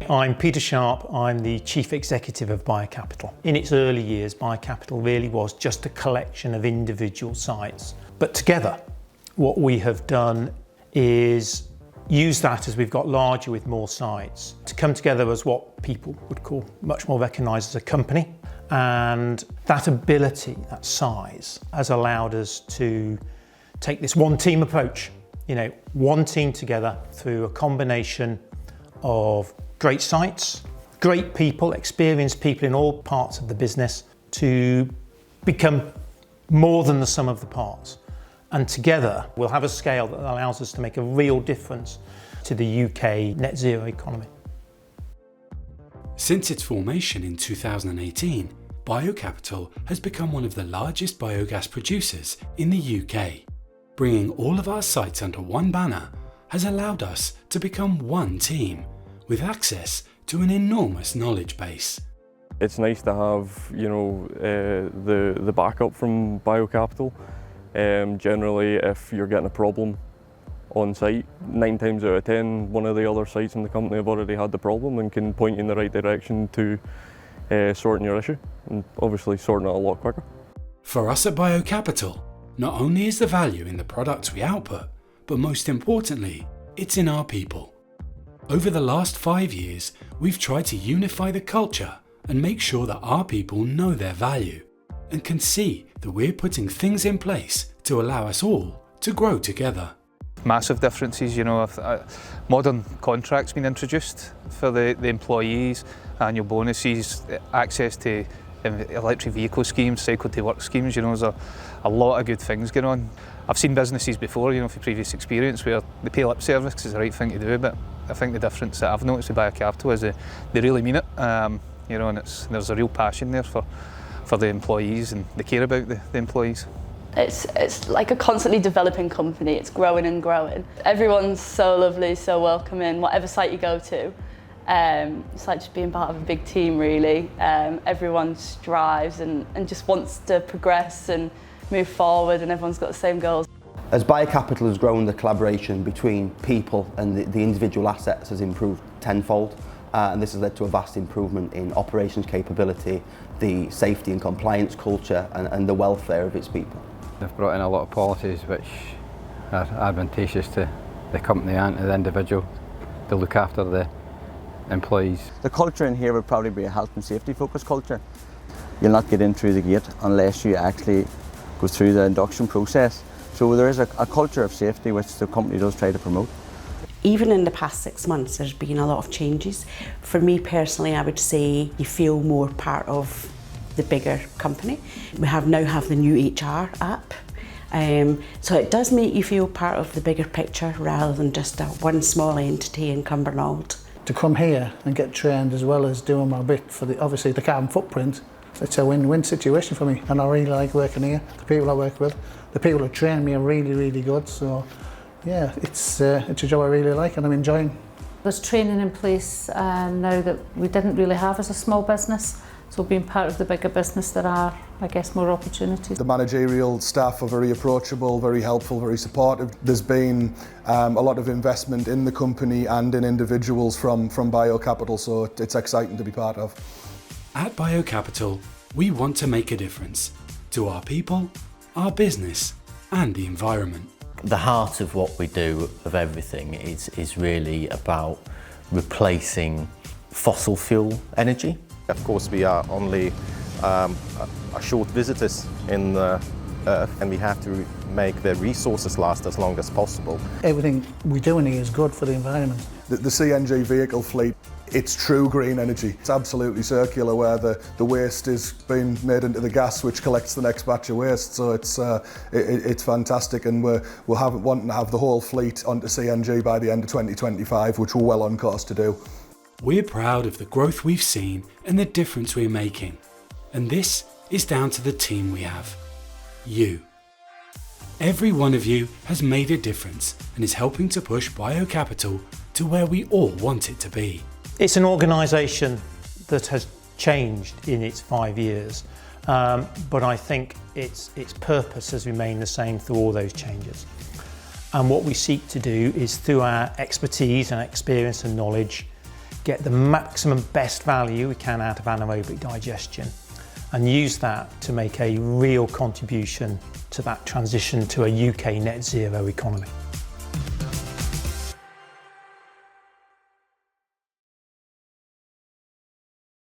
I'm Peter Sharp, I'm the Chief Executive of Bio Capital. In its early years, Bio Capital really was just a collection of individual sites. But together, what we have done is use that as we've got larger with more sites to come together as what people would call much more recognised as a company. And that ability, that size, has allowed us to take this one team approach, one team together through a combination of great sites, great people, experienced people in all parts of the business to become more than the sum of the parts. And together we'll have a scale that allows us to make a real difference to the UK net zero economy. Since its formation in 2018, Bio Capital has become one of the largest biogas producers in the UK. Bringing all of our sites under one banner has allowed us to become one team with access to an enormous knowledge base. It's nice to have, the backup from Bio Capital. Generally, if you're getting a problem on site, 9 times out of 10, one of the other sites in the company have already had the problem and can point you in the right direction to sorting your issue, and obviously sorting it a lot quicker. For us at Bio Capital, not only is the value in the products we output, but most importantly, it's in our people. Over the last 5 years, we've tried to unify the culture and make sure that our people know their value and can see that we're putting things in place to allow us all to grow together. Massive differences, modern contracts been introduced for the employees, annual bonuses, access to electric vehicle schemes, cycle to work schemes, there's a lot of good things going on. I've seen businesses before, from previous experience, where they pay lip service because it's the right thing to do, but I think the difference that I've noticed with Bio Capital is they really mean it, and there's a real passion there for the employees, and they care about the employees. It's like a constantly developing company, it's growing and growing. Everyone's so lovely, so welcoming, whatever site you go to. It's like just being part of a big team really. Everyone strives and just wants to progress and move forward, and everyone's got the same goals. As Bio Capital has grown, the collaboration between people and the individual assets has improved tenfold, and this has led to a vast improvement in operations capability, the safety and compliance culture, and the welfare of its people. They've brought in a lot of policies which are advantageous to the company and to the individual to look after the employees. The culture in here would probably be a health and safety focused culture. You'll not get in through the gate unless you actually go through the induction process. So there is a culture of safety which the company does try to promote. Even in the past 6 months, there's been a lot of changes. For me personally, I would say you feel more part of the bigger company. We now have the new HR app. So it does make you feel part of the bigger picture rather than just one small entity in Cumbernauld. To come here and get trained as well as doing my bit for obviously the carbon footprint, it's a win-win situation for me, and I really like working here. The people I work with, the people who train me are really, really good. So yeah, it's a job I really like and I'm enjoying. There's training in place now that we didn't really have as a small business. So being part of the bigger business, there are, I guess, more opportunities. The managerial staff are very approachable, very helpful, very supportive. There's been a lot of investment in the company and in individuals from Bio Capital, so it's exciting to be part of. At Bio Capital, we want to make a difference to our people, our business, and the environment. The heart of what we do, of everything, is really about replacing fossil fuel energy. Of course, we are only short visitors in the Earth, and we have to make the resources last as long as possible. Everything we do in here is good for the environment. The CNG vehicle fleet, it's true green energy. It's absolutely circular, where the waste is being made into the gas which collects the next batch of waste. So it's fantastic, and we're wanting to have the whole fleet onto CNG by the end of 2025, which we're well on course to do. We're proud of the growth we've seen and the difference we're making. And this is down to the team we have. You. Every one of you has made a difference and is helping to push Bio Capital to where we all want it to be. It's an organisation that has changed in its 5 years, but I think its purpose has remained the same through all those changes. And what we seek to do is, through our expertise and experience and knowledge, get the maximum best value we can out of anaerobic digestion and use that to make a real contribution to that transition to a UK net zero economy.